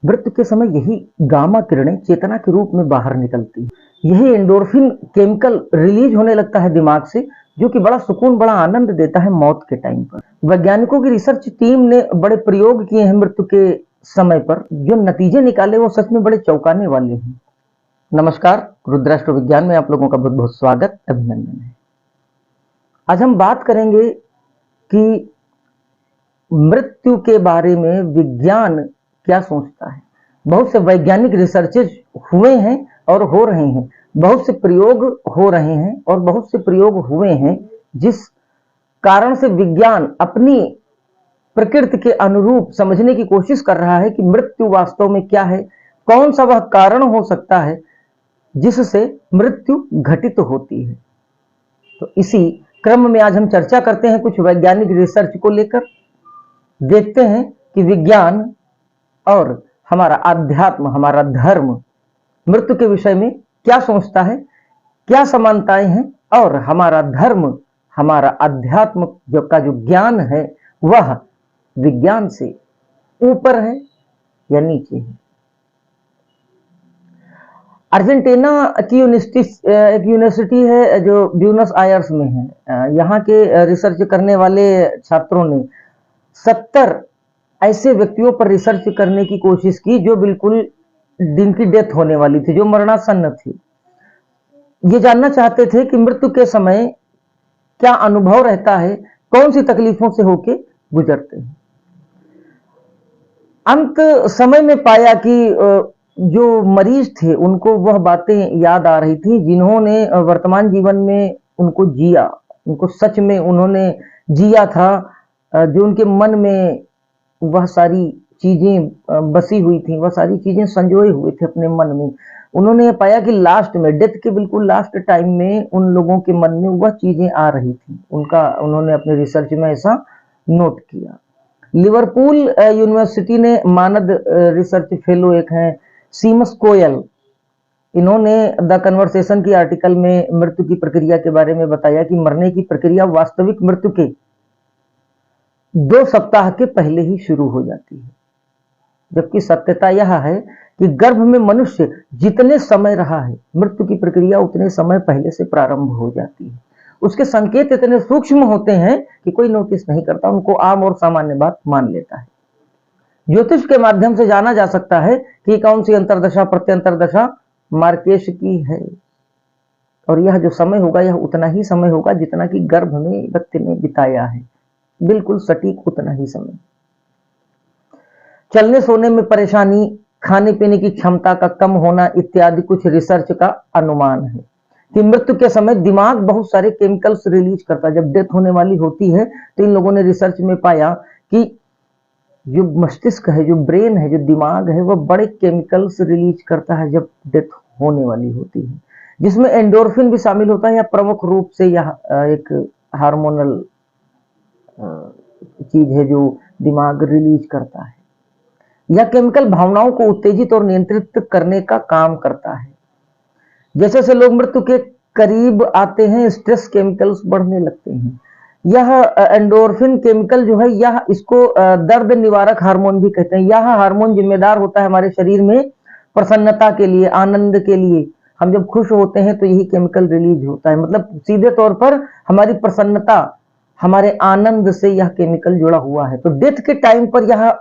मृत्यु के समय यही गामा किरणें चेतना के रूप में बाहर निकलती है। यही एंडोर्फिन केमिकल रिलीज होने लगता है दिमाग से, जो कि बड़ा सुकून, बड़ा आनंद देता है मौत के टाइम पर। वैज्ञानिकों की रिसर्च टीम ने बड़े प्रयोग किए हैं मृत्यु के समय पर, जो नतीजे निकाले वो सच में बड़े चौंकाने वाले हैं। नमस्कार, रुद्राष्ट्र विज्ञान में आप लोगों का बहुत बहुत स्वागत, अभिनंदन है। आज हम बात करेंगे कि मृत्यु के बारे में विज्ञान क्या सोचता है। बहुत से वैज्ञानिक रिसर्चेज हुए हैं और हो रहे हैं, बहुत से प्रयोग हो रहे हैं और बहुत से प्रयोग हुए हैं, जिस कारण से विज्ञान अपनी प्रकृति के अनुरूप समझने की कोशिश कर रहा है कि मृत्यु वास्तव में क्या है, कौन सा वह कारण हो सकता है जिससे मृत्यु घटित होती है। तो इसी क्रम में आज हम चर्चा करते हैं कुछ वैज्ञानिक रिसर्च को लेकर। देखते हैं कि विज्ञान और हमारा अध्यात्म, हमारा धर्म मृत्यु के विषय में क्या सोचता है, क्या समानताएं हैं, और हमारा धर्म, हमारा अध्यात्म का जो ज्ञान है वह विज्ञान से ऊपर है या नीचे है। अर्जेंटीना की यूनिवर्सिटी है जो ब्यूनस आयर्स में है। यहाँ के रिसर्च करने वाले छात्रों ने 70 ऐसे व्यक्तियों पर रिसर्च करने की कोशिश की जो बिल्कुल जिनकी डेथ होने वाली थी, जो मरणासन्न थी। ये जानना चाहते थे कि मृत्यु के समय क्या अनुभव रहता है, कौन सी तकलीफों से होके गुजरते हैं। अंत समय में पाया कि जो मरीज थे उनको वह बातें याद आ रही थी जिन्होंने वर्तमान जीवन में उनको जिया, उनको सच में उन्होंने जिया था, जो उनके मन में वह सारी चीजें बसी हुई थी, वह सारी चीजें संजोए हुए थे अपने मन में। उन्होंने ये पाया कि लास्ट में, डेथ के बिल्कुल लास्ट टाइम में उन लोगों के मन में वह चीजें आ रही थी। उन्होंने अपने रिसर्च में ऐसा नोट किया। लिवरपूल यूनिवर्सिटी ने मानद रिसर्च फेलो एक हैं सीमस कोयल, इन्होंने द कन्वर्सेशन की आर्टिकल में मृत्यु की प्रक्रिया के बारे में बताया कि मरने की प्रक्रिया वास्तविक मृत्यु के 2 सप्ताह के पहले ही शुरू हो जाती है, जबकि सत्यता यह है कि गर्भ में मनुष्य जितने समय रहा है मृत्यु की प्रक्रिया उतने समय पहले से प्रारंभ हो जाती है। उसके संकेत इतने सूक्ष्म होते हैं कि कोई नोटिस नहीं करता, उनको आम और सामान्य बात मान लेता है। ज्योतिष के माध्यम से जाना जा सकता है कि कौन सी अंतरदशा प्रत्यंतर दशा मार्केश की है, और यह जो समय होगा यह उतना ही समय होगा जितना कि गर्भ में व्यक्ति ने बिताया है, बिल्कुल सटीक उतना ही समय। चलने सोने में परेशानी, खाने पीने की क्षमता का कम होना इत्यादि कुछ रिसर्च का अनुमान है कि मृत्यु के समय दिमाग बहुत सारे केमिकल्स रिलीज करता है। जब डेथ होने वाली होती है तो इन लोगों ने रिसर्च में पाया कि जो मस्तिष्क है, जो ब्रेन है, जो दिमाग है, वह बड़े केमिकल्स रिलीज करता है जब डेथ होने वाली होती है, जिसमें एंडोर्फिन भी शामिल होता है। या प्रमुख रूप से यह एक हार्मोनल चीज है जो दिमाग रिलीज करता है। यह केमिकल भावनाओं को उत्तेजित और नियंत्रित करने का काम करता है। जैसे जैसे लोग मृत्यु के करीब आते हैं स्ट्रेस केमिकल्स बढ़ने लगते हैं। यह एंडोर्फिन केमिकल जो है, यह इसको दर्द निवारक हार्मोन भी कहते हैं। यह हार्मोन जिम्मेदार होता है हमारे शरीर में प्रसन्नता के लिए, आनंद के लिए। हम जब खुश होते हैं तो यही केमिकल रिलीज होता है। मतलब सीधे तौर पर हमारी प्रसन्नता, हमारे आनंद से यह केमिकल जुड़ा हुआ है। तो डेथ के टाइम पर यह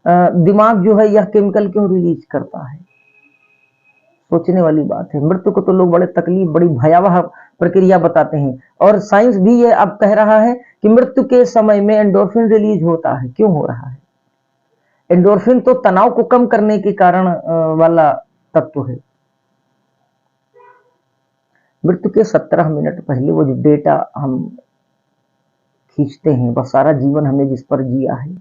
दिमाग जो है यह केमिकल क्यों रिलीज करता है, सोचने वाली बात है। मृत्यु को तो लोग बड़े तकलीफ, बड़ी भयावह प्रक्रिया बताते हैं, और साइंस भी ये अब कह रहा है कि मृत्यु के समय में एंडोर्फिन रिलीज होता है। क्यों हो रहा है? एंडोर्फिन तो तनाव को कम करने के कारण वाला तत्व है। मृत्यु के 17 मिनट पहले वो जो डेटा हम खींचते हैं, वह सारा जीवन हमने जिस पर जिया है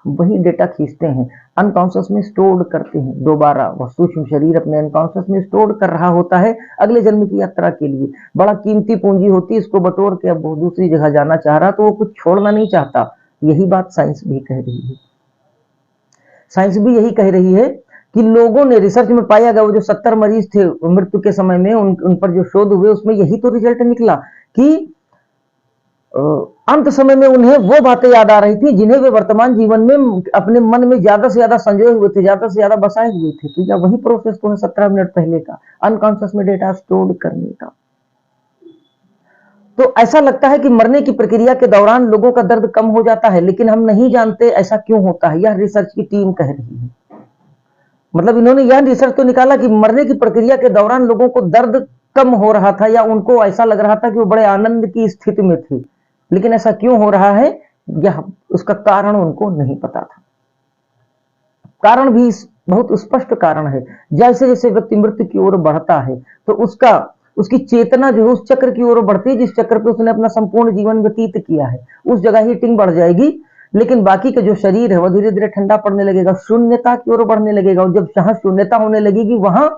वही डेटा खींचते हैं, अनकॉन्शियस में स्टोर करते हैं। दोबारा वह सूक्ष्म शरीर अपने अनकॉन्शियस में स्टोर कर रहा होता है अगले जन्म की यात्रा के लिए। बड़ा कीमती पूंजी होती है, इसको बटोर के अब वो दूसरी जगह जाना चाह रहा, तो वो कुछ छोड़ना नहीं चाहता। यही बात साइंस भी कह रही है। साइंस भी यही कह रही है कि लोगों ने रिसर्च में पाया गया, वो जो 70 मरीज थे मृत्यु के समय में, उन पर जो शोध हुए उसमें यही तो रिजल्ट निकला कि अंत समय में उन्हें वो बातें याद आ रही थी जिन्हें वे वर्तमान जीवन में अपने मन में ज्यादा से ज्यादा संजोए हुए थे, ज्यादा से ज्यादा बसाए हुए थे। तो या वही प्रोसेस तो है 17 मिनट पहले का अनकॉन्शियस में डेटा स्टोर करने का। तो ऐसा लगता है कि मरने की प्रक्रिया के दौरान लोगों का दर्द कम हो जाता है, लेकिन हम नहीं जानते ऐसा क्यों होता है। यह रिसर्च की टीम कह रही है। मतलब इन्होंने यह रिसर्च तो निकाला कि मरने की प्रक्रिया के दौरान लोगों को दर्द कम हो रहा था, या उनको ऐसा लग रहा था कि वो बड़े आनंद की स्थिति में थे, लेकिन ऐसा क्यों हो रहा है यह उसका कारण उनको नहीं पता था। कारण भी बहुत स्पष्ट कारण है। जैसे जैसे व्यक्ति मृत्यु की ओर बढ़ता है तो उसकी चेतना जो है उस चक्र की ओर बढ़ती है जिस चक्र पे उसने अपना संपूर्ण जीवन व्यतीत किया है, उस जगह हीटिंग बढ़ जाएगी। लेकिन बाकी का जो शरीर है वह धीरे धीरे ठंडा पड़ने लगेगा, शून्यता की ओर बढ़ने लगेगा। और जब जहां शून्यता होने लगेगी वहां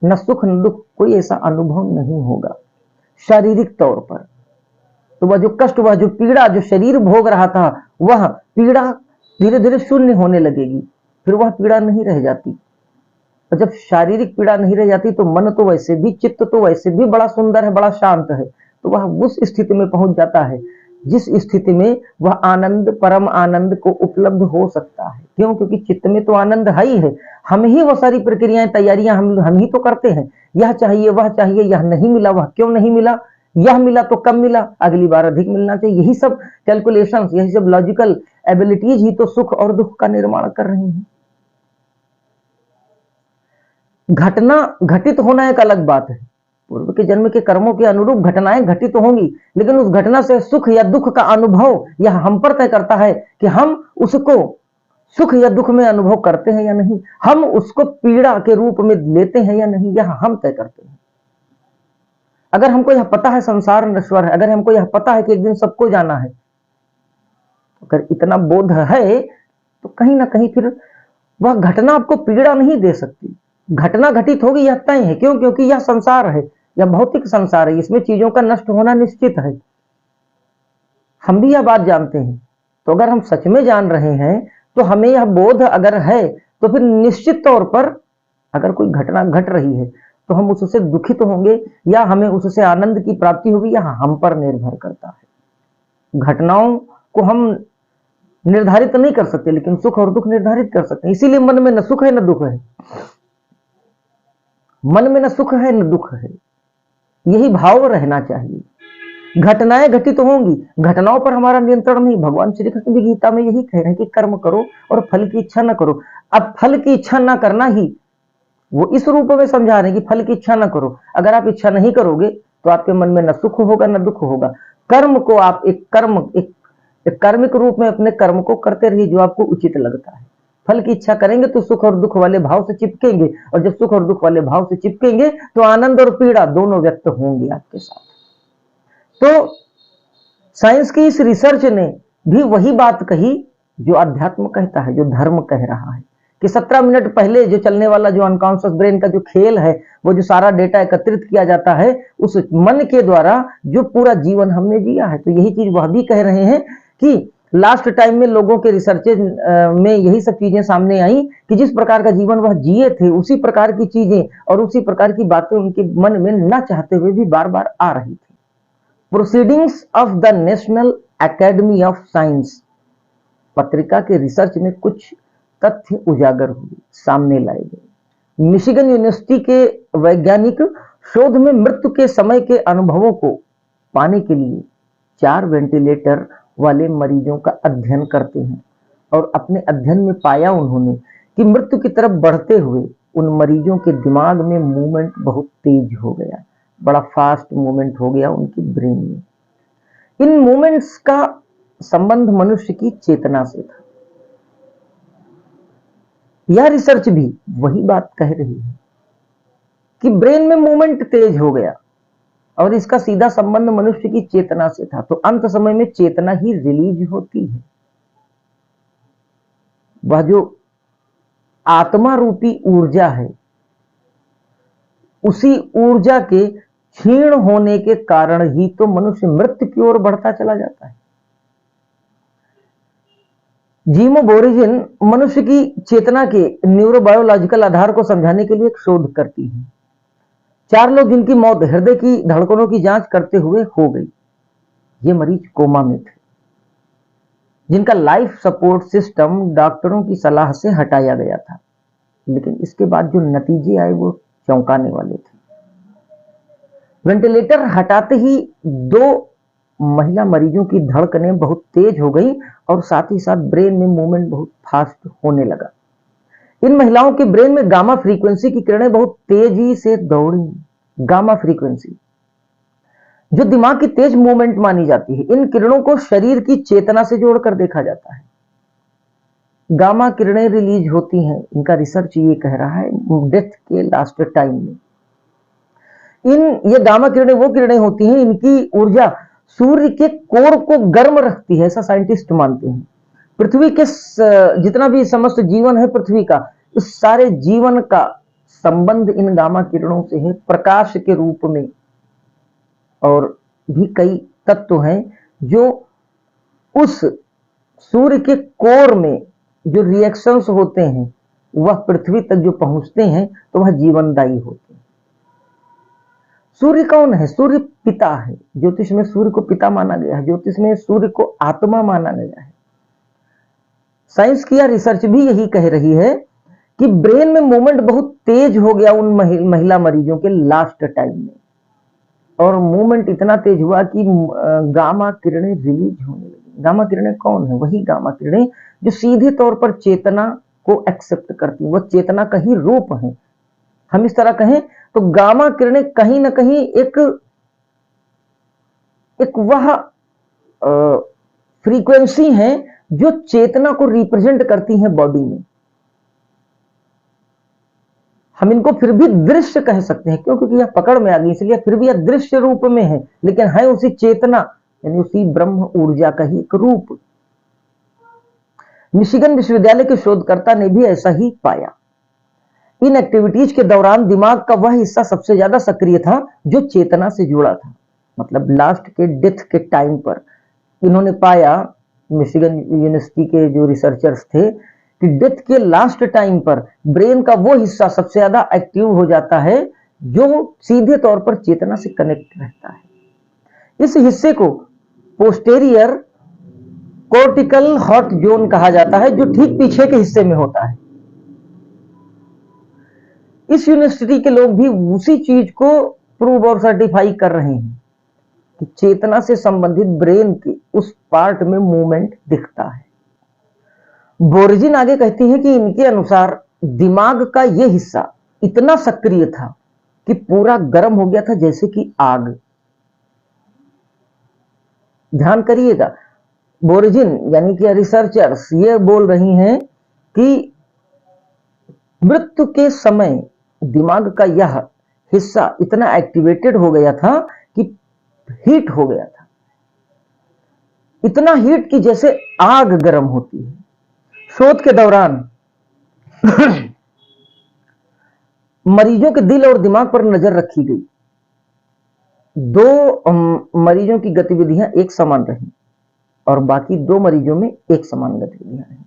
न सुख न दुख, कोई ऐसा अनुभव नहीं होगा शारीरिक तौर पर। तो वह जो कष्ट, वह जो पीड़ा जो शरीर भोग रहा था, वह पीड़ा धीरे धीरे शून्य होने लगेगी, फिर वह पीड़ा नहीं रह जाती। और जब शारीरिक पीड़ा नहीं रह जाती तो मन तो वैसे भी, चित्त तो वैसे भी बड़ा सुंदर है, बड़ा शांत है। तो वह उस स्थिति में पहुंच जाता है जिस स्थिति में वह आनंद, परम आनंद को उपलब्ध हो सकता है। क्यों? क्योंकि चित्त में तो आनंद है ही है। हम ही वो सारी प्रक्रियाएं, तैयारियां हम ही तो करते हैं। यह चाहिए, वह चाहिए, यह नहीं मिला, वह क्यों नहीं मिला, यह मिला तो कम मिला, अगली बार अधिक मिलना चाहिए। यही सब कैलकुलेशंस, यही सब लॉजिकल एबिलिटीज ही तो सुख और दुख का निर्माण कर रही हैं। घटना घटित होना एक अलग बात है। पूर्व के जन्म के कर्मों के अनुरूप घटनाएं घटित तो होंगी, लेकिन उस घटना से सुख या दुख का अनुभव यह हम पर तय करता है कि हम उसको सुख या दुख में अनुभव करते हैं या नहीं, हम उसको पीड़ा के रूप में लेते हैं या नहीं, यह हम तय करते हैं। अगर हमको यह पता है संसार नश्वर है, अगर हमको यह पता है कि एक दिन सबको जाना है, अगर इतना बोध है तो कहीं ना कहीं फिर वह घटना आपको पीड़ा नहीं दे सकती। घटना घटित होगी यह तय है। क्यों? क्योंकि यह संसार है, यह भौतिक संसार है, इसमें चीजों का नष्ट होना निश्चित है। हम भी यह बात जानते हैं। तो अगर हम सच में जान रहे हैं तो हमें यह बोध अगर है तो फिर निश्चित तौर पर अगर कोई घटना घट रही है तो हम उससे दुखित होंगे या हमें उससे आनंद की प्राप्ति होगी, यह हम पर निर्भर करता है। घटनाओं को हम निर्धारित नहीं कर सकते, लेकिन सुख और दुख निर्धारित कर सकते हैं। इसीलिए मन में न सुख है न दुख है, मन में न सुख है न दुख है, यही भाव रहना चाहिए। घटनाएं घटित होंगी, घटनाओं पर हमारा नियंत्रण नहीं। भगवान श्री कृष्ण भी गीता में यही कह रहे हैं कि कर्म करो और फल की इच्छा न करो। अब फल की इच्छा न करना ही वो इस रूप में समझा रहे हैं कि फल की इच्छा न करो। अगर आप इच्छा नहीं करोगे तो आपके मन में न सुख होगा न दुख होगा। कर्म को आप एक कार्मिक रूप में अपने कर्म को करते रहिए जो आपको उचित लगता है। फल की इच्छा करेंगे तो सुख और दुख वाले भाव से चिपकेंगे, और जब सुख और दुख वाले भाव से चिपकेंगे तो आनंद और पीड़ा दोनों व्यक्त होंगे आपके साथ। तो साइंस की इस रिसर्च ने भी वही बात कही जो अध्यात्म कहता है, जो धर्म कह रहा है कि 17 मिनट पहले जो चलने वाला जो अनकॉन्शियस ब्रेन का जो खेल है, वो जो सारा डेटा एकत्रित किया जाता है उस मन के द्वारा जो पूरा जीवन हमने जिया है। तो यही चीज वह भी कह रहे हैं कि लास्ट टाइम में लोगों के रिसर्चेज में यही सब चीजें सामने आई कि जिस प्रकार का जीवन वह जिए थे उसी प्रकार की चीजें और उसी प्रकार की बातें उनके मन में न चाहते हुए भी बार बार आ रही थी। Proceedings of the national academy of science पत्रिका के रिसर्च में कुछ तथ्य उजागर हुए, सामने लाए गए। मिशिगन यूनिवर्सिटी के वैज्ञानिक शोध में मृत्यु के समय के अनुभवों को पाने के लिए 4 वेंटिलेटर वाले मरीजों का अध्ययन करते हैं, और अपने अध्ययन में पाया उन्होंने कि मृत्यु की तरफ बढ़ते हुए उन मरीजों के दिमाग में मूवमेंट बहुत तेज हो गया, बड़ा फास्ट मूवमेंट हो गया उनकी ब्रेन में। इन मूवमेंट्स का संबंध मनुष्य की चेतना से था। यह रिसर्च भी वही बात कह रही है कि ब्रेन में मूवमेंट तेज हो गया और इसका सीधा संबंध मनुष्य की चेतना से था। तो अंत समय में चेतना ही रिलीज होती है। वह जो आत्मा रूपी ऊर्जा है, उसी ऊर्जा के क्षीण होने के कारण ही तो मनुष्य मृत्यु की ओर बढ़ता चला जाता है। जीमो बोरिजिन मनुष्य की चेतना के न्यूरोबायोलॉजिकल आधार को समझाने के लिए एक शोध करती है। 4 लोग जिनकी मौत हृदय की धड़कनों की जांच करते हुए हो गई, ये मरीज कोमा में थे, जिनका लाइफ सपोर्ट सिस्टम डॉक्टरों की सलाह से हटाया गया था, लेकिन इसके बाद जो नतीजे आए वो चौंकाने वाले थे। वेंटिलेटर हटाते ही 2 महिला मरीजों की धड़कनें बहुत तेज हो गई और साथ ही साथ ब्रेन में मूवमेंट बहुत फास्ट होने लगा। इन महिलाओं के ब्रेन में गामा फ्रीक्वेंसी की किरणें बहुत तेजी से दौड़ी। गामा फ्रीक्वेंसी जो दिमाग की तेज मूवमेंट मानी जाती है, इन किरणों को शरीर की चेतना से जोड़कर देखा जाता है। गामा किरणें रिलीज होती हैं, इनका रिसर्च ये कह रहा है, डेथ के लास्ट टाइम में। ये गामा किरणें वो किरणें होती हैं, इनकी ऊर्जा सूर्य के कोर को गर्म रखती है, ऐसा साइंटिस्ट मानते हैं। पृथ्वी के जितना भी समस्त जीवन है पृथ्वी का, इस सारे जीवन का संबंध इन गामा किरणों से है, प्रकाश के रूप में। और भी कई तत्व हैं जो उस सूर्य के कोर में जो रिएक्शंस होते हैं वह पृथ्वी तक जो पहुंचते हैं तो वह जीवनदायी होते हैं। सूर्य कौन है? सूर्य पिता है। ज्योतिष में सूर्य को पिता माना गया है, ज्योतिष में सूर्य को आत्मा माना गया है। साइंस की यह रिसर्च भी यही कह रही है कि ब्रेन में मूवमेंट बहुत तेज हो गया उन महिला मरीजों के लास्ट टाइम में, और मूवमेंट इतना तेज हुआ कि गामा किरणें रिलीज होने लगी। गामा किरणें कौन है? वही गामा किरणें जो सीधे तौर पर चेतना को एक्सेप्ट करती, वह चेतना का ही रूप है। हम इस तरह कहें तो गामा किरणें कहीं ना कहीं एक वह फ्रीक्वेंसी है जो चेतना को रिप्रेजेंट करती है बॉडी में। हम इनको फिर भी दृश्य कह सकते हैं, क्यों? क्योंकि यह पकड़ में आ गई, इसलिए फिर भी यह दृश्य रूप में है, लेकिन है उसी चेतना यानी उसी ब्रह्म ऊर्जा का ही एक रूप। मिशिगन विश्वविद्यालय के शोधकर्ता ने भी ऐसा ही पाया। इन एक्टिविटीज के दौरान दिमाग का वह हिस्सा सबसे ज्यादा सक्रिय था जो चेतना से जुड़ा था। मतलब लास्ट के डेथ के टाइम पर इन्होंने पाया, मिशिगन यूनिवर्सिटी के जो रिसर्चर्स थे, कि डेथ के लास्ट टाइम पर ब्रेन का वो हिस्सा सबसे ज्यादा एक्टिव हो जाता है जो सीधे तौर पर चेतना से कनेक्ट रहता है। इस हिस्से को पोस्टेरियर कोर्टिकल हॉट जोन कहा जाता है, जो ठीक पीछे के हिस्से में होता है। इस यूनिवर्सिटी के लोग भी उसी चीज को प्रूव और सर्टिफाई कर रहे हैं कि चेतना से संबंधित ब्रेन के उस पार्ट में मूवमेंट दिखता है। बोर्जिन आगे कहती हैं कि इनके अनुसार दिमाग का यह हिस्सा इतना सक्रिय था कि पूरा गर्म हो गया था, जैसे कि आग। ध्यान करिएगा, बोर्जिन यानी कि रिसर्चर्स ये बोल रही हैं कि मृत्यु के समय दिमाग का यह हिस्सा इतना एक्टिवेटेड हो गया था कि हीट हो गया था, इतना हीट कि जैसे आग गर्म होती है। शोध के दौरान मरीजों के दिल और दिमाग पर नजर रखी गई। 2 मरीजों की गतिविधियां एक समान रही और बाकी 2 मरीजों में एक समान गतिविधियां रही।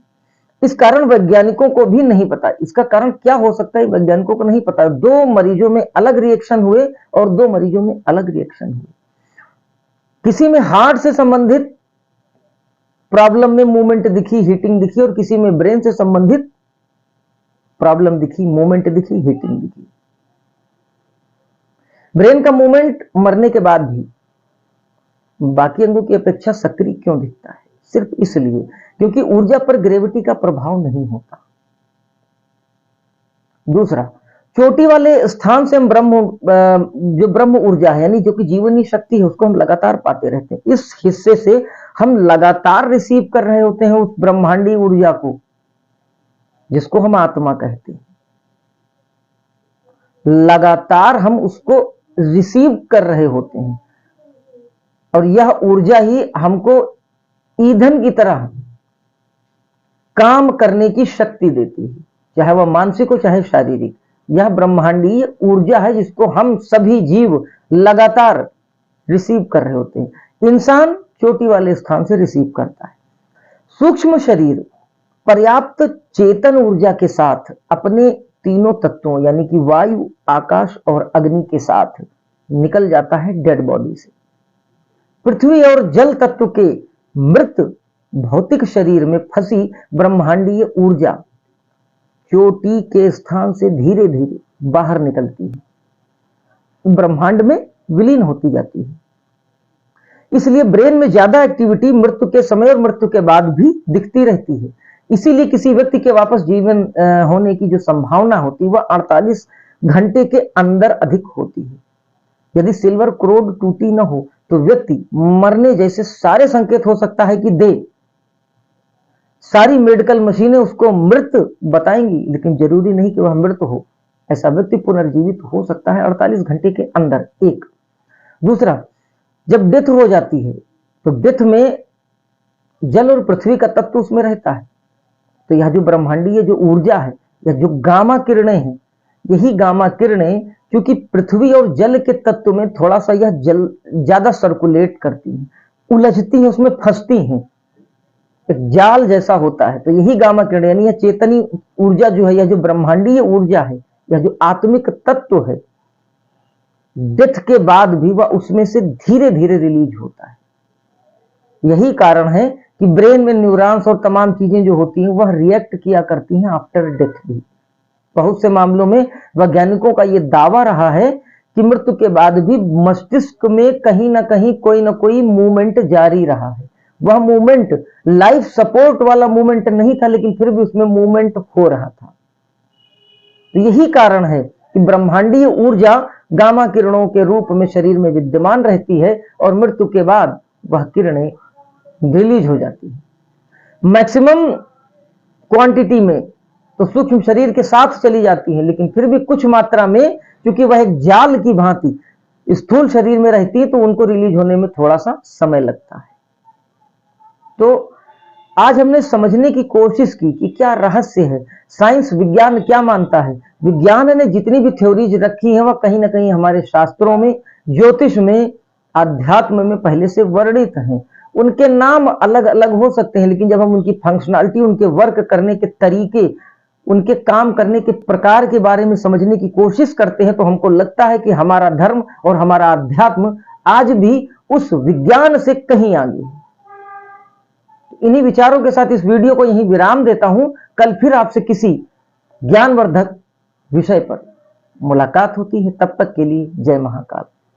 इस कारण वैज्ञानिकों को भी नहीं पता, इसका कारण क्या हो सकता है वैज्ञानिकों को नहीं पता। 2 मरीजों में अलग रिएक्शन हुए और 2 मरीजों में अलग रिएक्शन हुए। किसी में हार्ट से संबंधित प्रॉब्लम में मूवमेंट दिखी, हीटिंग दिखी, और किसी में ब्रेन से संबंधित प्रॉब्लम दिखी, मूवमेंट दिखी, हीटिंग दिखी। ब्रेन का मूवमेंट मरने के बाद भी बाकी अंगों की अपेक्षा सक्रिय क्यों दिखता है? सिर्फ इसलिए क्योंकि ऊर्जा पर ग्रेविटी का प्रभाव नहीं होता। दूसरा, चोटी वाले स्थान से हम जो ब्रह्म ऊर्जा है यानी जो कि जीवनी शक्ति है उसको हम लगातार पाते रहते हैं। इस हिस्से से हम लगातार रिसीव कर रहे होते हैं उस ब्रह्मांडी ऊर्जा को, जिसको हम आत्मा कहते हैं। लगातार हम उसको रिसीव कर रहे होते हैं और यह ऊर्जा ही हमको ईंधन की तरह काम करने की शक्ति देती है, चाहे वह मानसिक हो चाहे शारीरिक। यह ब्रह्मांडीय ऊर्जा है जिसको हम सभी जीव लगातार रिसीव कर रहे होते हैं। इंसान चोटी वाले स्थान से रिसीव करता है। सूक्ष्म शरीर पर्याप्त चेतन ऊर्जा के साथ अपने तीनों तत्वों यानी कि वायु, आकाश और अग्नि के साथ निकल जाता है डेड बॉडी से। पृथ्वी और जल तत्व के मृत भौतिक शरीर में फंसी ब्रह्मांडीय ऊर्जा चोटी के स्थान से धीरे धीरे बाहर निकलती है, ब्रह्मांड में विलीन होती जाती है। इसलिए ब्रेन में ज्यादा एक्टिविटी मृत्यु के समय और मृत्यु के बाद भी दिखती रहती है। इसीलिए किसी व्यक्ति के वापस जीवन होने की जो संभावना होती है वह 48 घंटे के अंदर अधिक होती है। यदि सिल्वर क्रोड टूटी न हो तो व्यक्ति मरने जैसे सारे संकेत हो सकता है कि दे। सारी मेडिकल मशीनें उसको मृत बताएंगी, लेकिन जरूरी नहीं कि वह मृत हो। ऐसा व्यक्ति पुनर्जीवित हो सकता है 48 घंटे के अंदर। एक दूसरा, जब डेथ हो जाती है तो डेथ में जल और पृथ्वी का तत्व उसमें रहता है। तो यह जो ब्रह्मांडीय जो ऊर्जा है या जो गामा किरणें हैं, यही गामा किरणें क्योंकि पृथ्वी और जल के तत्व में थोड़ा सा यह जल ज्यादा सर्कुलेट करती हैं, उलझती हैं, उसमें फंसती हैं, एक जाल जैसा होता है। तो यही गामा किरणें यानी यह चेतनी ऊर्जा जो है, यह जो ब्रह्मांडीय ऊर्जा है, यह जो आत्मिक तत्व है, डेथ के बाद भी वह उसमें से धीरे धीरे रिलीज होता है। यही कारण है कि ब्रेन में न्यूरॉन्स और तमाम चीजें जो होती हैं वह रिएक्ट किया करती हैं आफ्टर डेथ भी। बहुत से मामलों में वैज्ञानिकों का यह दावा रहा है कि मृत्यु के बाद भी मस्तिष्क में कहीं ना कहीं कोई ना कोई मूवमेंट जारी रहा है। वह मूवमेंट लाइफ सपोर्ट वाला मूवमेंट नहीं था, लेकिन फिर भी उसमें मूवमेंट हो रहा था। तो यही कारण है कि ब्रह्मांडीय ऊर्जा गामा किरणों के रूप में शरीर में विद्यमान रहती है और मृत्यु के बाद वह किरणें रिलीज हो जाती है। मैक्सिमम क्वांटिटी में तो सूक्ष्म शरीर के साथ चली जाती है, लेकिन फिर भी कुछ मात्रा में क्योंकि वह एक जाल की भांति स्थूल शरीर में रहती है तो उनको रिलीज होने में थोड़ा सा समय लगता है। तो आज हमने समझने की कोशिश की कि क्या रहस्य है, साइंस विज्ञान क्या मानता है। विज्ञान ने जितनी भी थ्योरीज रखी है वह कहीं ना कहीं हमारे शास्त्रों में, ज्योतिष में, अध्यात्म में पहले से वर्णित हैं। उनके नाम अलग अलग हो सकते हैं, लेकिन जब हम उनकी फंक्शनलिटी, उनके वर्क करने के तरीके, उनके काम करने के प्रकार के बारे में समझने की कोशिश करते हैं तो हमको लगता है कि हमारा धर्म और हमारा अध्यात्म आज भी उस विज्ञान से कहीं आगे है। इन्हीं विचारों के साथ इस वीडियो को यहीं विराम देता हूं। कल फिर आपसे किसी ज्ञानवर्धक विषय पर मुलाकात होती है। तब तक के लिए जय महाकाल।